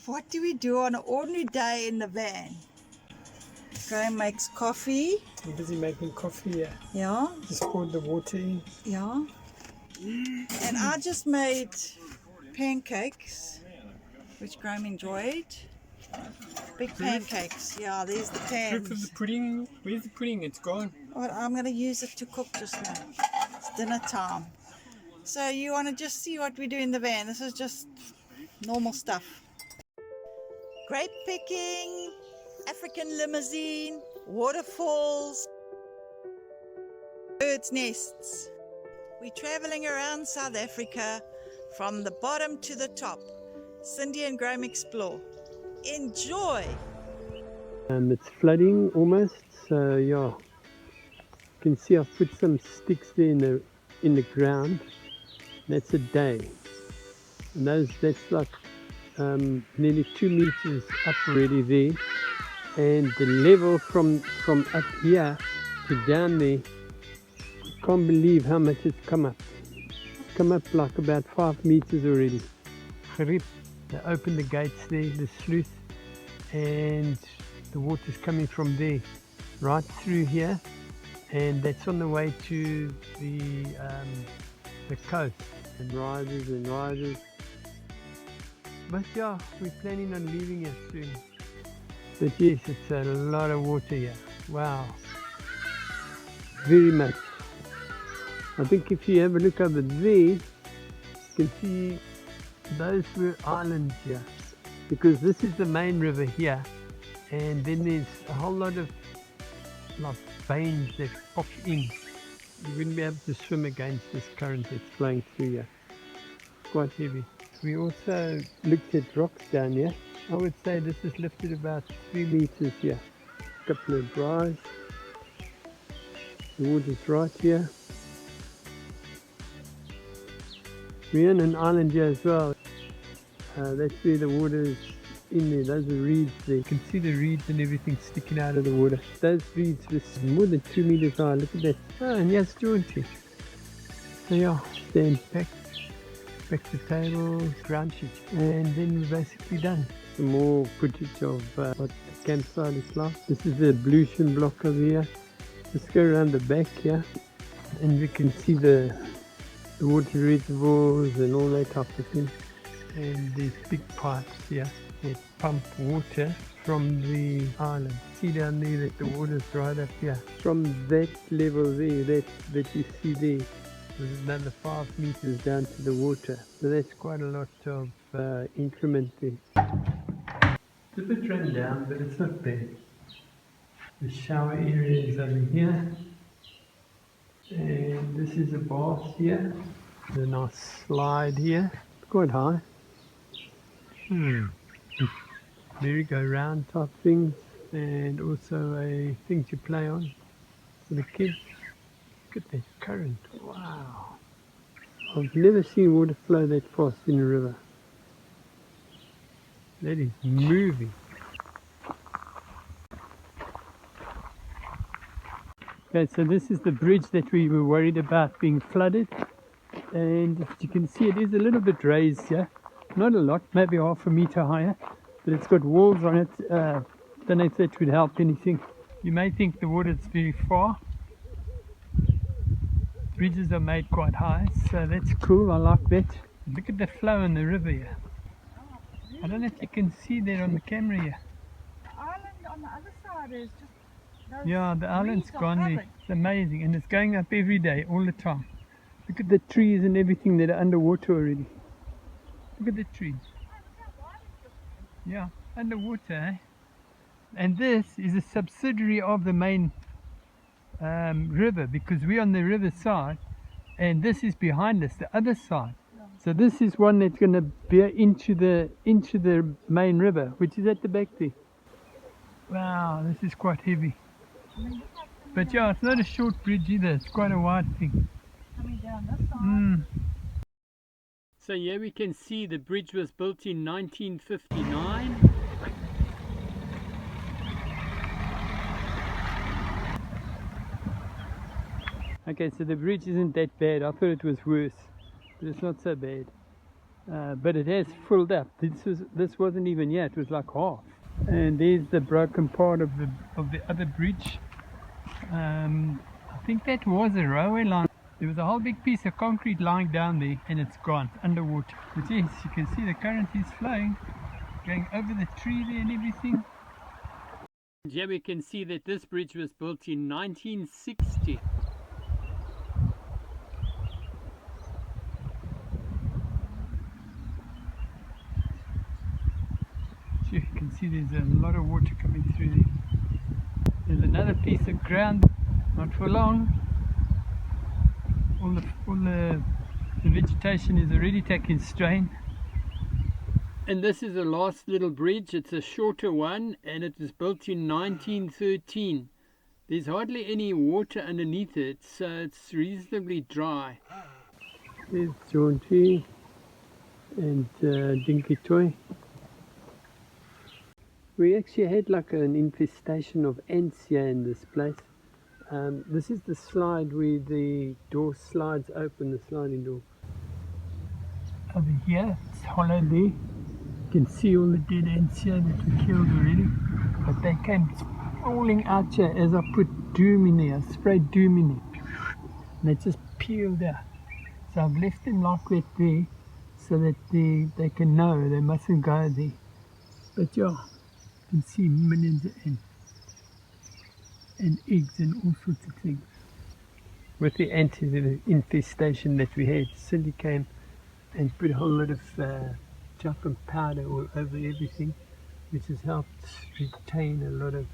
what do we do on an ordinary day in the van? Graham makes coffee. I'm busy making coffee, yeah. Yeah. Just poured the water in. Yeah. And I just made pancakes, which Graham enjoyed. Big pancakes. Yeah, there's the Proof of pans. the pudding. Where's the pudding? It's gone. Well, I'm going to use it to cook just now. It's dinner time. So you want to just see what we do in the van. This is just normal stuff. Grape picking, African limousine, waterfalls, birds' nests. We're traveling around South Africa from the bottom to the top. Cindy and Graham explore. Enjoy! It's flooding almost, so yeah. You can see I've put some sticks there in the ground. That's a day. And that's like nearly 2 meters up already there. And the level from up here to down there, I can't believe how much it's come up. It's come up like about 5 meters already. They opened the gates there, the sluice, and the water's coming from there right through here, and that's on the way to the coast, and rises and rises. But yeah, we're planning on leaving here soon. But yes, it's a lot of water here. Wow, very much. I think if you have a look over there, you can see those were islands here, because this is the main river here, and then there's a whole lot of like veins that pop in. You wouldn't be able to swim against this current that's flowing through here. It's quite heavy. We also looked at rocks down here. I would say this is lifted about 3 meters here. A couple of dries. The water's right here. We're on an island here as well. That's where the water is in there. Those are reeds there. You can see the reeds and everything sticking out of the water. Those reeds were more than 2 meters high. Look at that. Oh, and here's Jaunti. So yeah, stand back to table, ground sheet, and then we're basically done. Some more footage of what the campsite is like. This is the ablution block over here. Let's go around the back here, and we can see the water reservoirs and all that type of thing. And these big pipes here that pump water from the island. See down there that the water's right up here. From that level there, that you see there, there's another 5 meters down to the water. So that's quite a lot of increment there. It's a bit run down, but it's not bad. The shower area is over here. And this is a bath here. There's a nice slide here. It's quite high. Merry-go-round type things, and also a thing to play on for the kids. Look at that current. Wow. I've never seen water flow that fast in a river. That is moving. Okay, so this is the bridge that we were worried about being flooded, and as you can see, it is a little bit raised here. Not a lot, maybe half a meter higher, but it's got walls on it. Don't know if that would help anything. You may think the water is very far. Bridges are made quite high, so that's cool. I like that. Look at the flow in the river here. I don't know if you can see that on the camera here. The island on the other side is just... Yeah, the island's gone there. It's amazing, and it's going up every day, all the time. Look at the trees and everything that are underwater already. Look at the trees. Yeah, underwater, eh? And this is a subsidiary of the main river, because we're on the river side, and this is behind us, the other side. So this is one that's going to bear into the main river, which is at the back there. Wow, this is quite heavy. But yeah, it's not a short bridge either. It's quite a wide thing. Coming down this side. So here we can see the bridge was built in 1959. Okay, so the bridge isn't that bad. I thought it was worse, but it's not so bad. but it has filled up. This wasn't even yet. It was like half. And there's the broken part of the other bridge. I think that was a railway line. There was a whole big piece of concrete lying down there, and it's gone underwater. But yes, you can see the current is flowing, going over the tree there and everything. Here we can see that this bridge was built in 1960. You can see there's a lot of water coming through there. There's another piece of ground, not for long. All the vegetation is already taking strain. And this is the last little bridge. It's a shorter one, and it was built in 1913. There's hardly any water underneath it, so it's reasonably dry. There's Jaunti and Dinky Toy. We actually had like an infestation of ants here in this place. This is the slide where the door slides open, the sliding door. Over here, it's hollow there. You can see all the dead ants here that we killed already. But they came falling out here as I put doom in there. I sprayed doom in there. And they just peeled out. So I've left them like that there so that they can know they mustn't go there. But yeah, you can see millions of ants. And eggs and all sorts of things. With the ant infestation that we had, Cindy came and put a whole lot of talcum powder all over everything, which has helped retain a lot of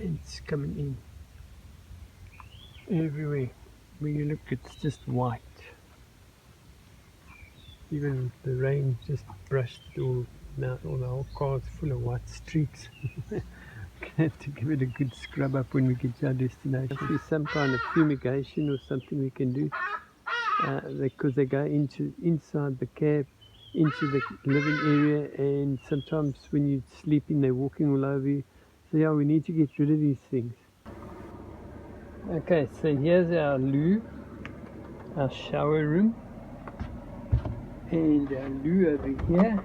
ants coming in everywhere. When you look, it's just white. Even the rain just brushed all the whole car's full of white streaks. Have to give it a good scrub up when we get to our destination. There's some kind of fumigation or something we can do because they go inside the cab, into the living area, and sometimes when you're sleeping they're walking all over you. So yeah, we need to get rid of these things. Okay, so here's our loo, our shower room, and our loo over here.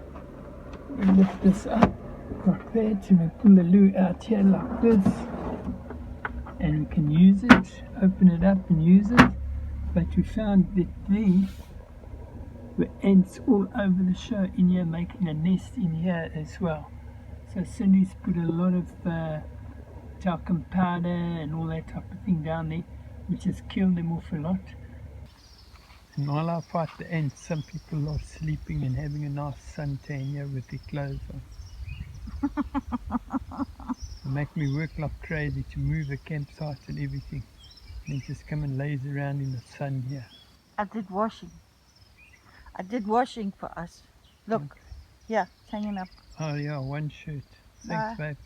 We lift this up like that, and we pull the loo out here like this, and we can use it, open it up and use it. But we found that there were ants all over the show in here, making a nest in here as well. So Cindy's put a lot of talcum powder and all that type of thing down there, which has killed them off a lot. And while I fight the ants, some people are sleeping and having a nice suntan here with their clothes on. They make me work like crazy to move the campsite and everything. And they just come and laze around in the sun here. I did washing. I did washing for us. Look, okay. Yeah, it's hanging up. Oh yeah, one shirt. Thanks, babe.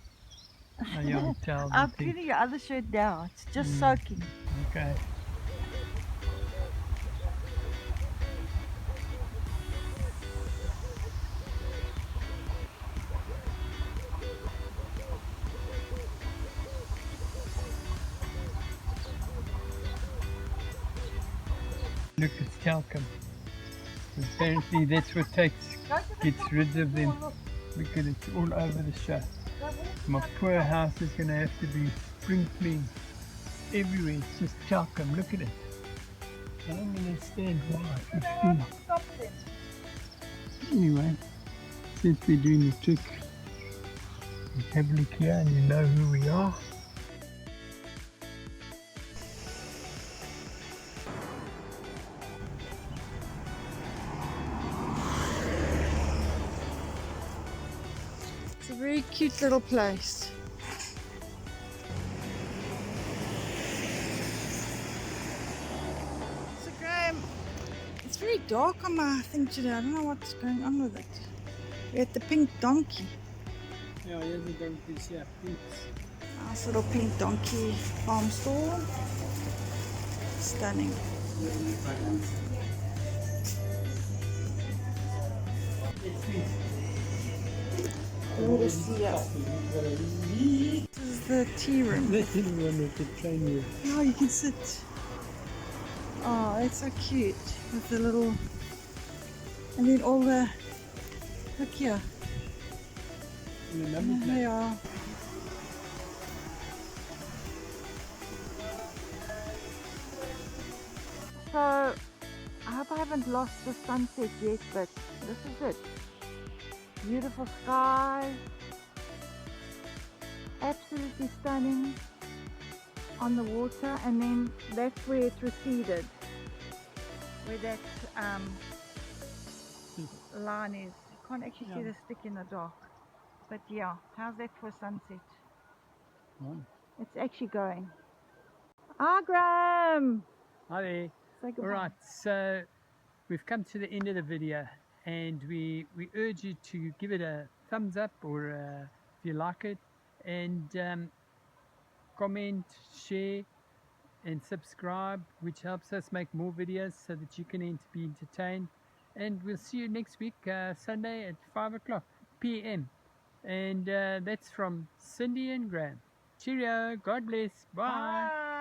A young towel. I'm cleaning your other shirt now. It's just soaking. Okay. Look, it's talcum. Apparently that's what gets rid of them, because it's all over the show. My poor house is going to have to be sprinkling everywhere. It's just talcum. Look at it. I don't understand why. Anyway, since we're doing the trick, have a look here and you know who we are. It's a very cute little place. So Graham, it's very dark on my thing today. I don't know what's going on with it. We're at the Pink Donkey. Yeah, here's the donkeys, yeah, pinks. Nice little Pink Donkey farm store. Stunning. This is the tea room. That's the one with the train wheel. Oh, you can sit. Oh, it's so cute with the little And then all the, look here, And the number plate. they are. So, I hope I haven't lost the sunset yet, but this is it. Beautiful skies, absolutely stunning on the water, and then that's where it receded, where that line is. You can't actually see the stick in the dark, but yeah, how's that for sunset? One. It's actually going. Ah, Graham! Hi there. Say goodbye. Alright, so we've come to the end of the video, and we urge you to give it a thumbs up, or if you like it, and comment, share and subscribe, which helps us make more videos so that you can be entertained. And we'll see you next week, Sunday at 5 o'clock p.m. And that's from Cindy and Graham. Cheerio, God bless, bye. Bye.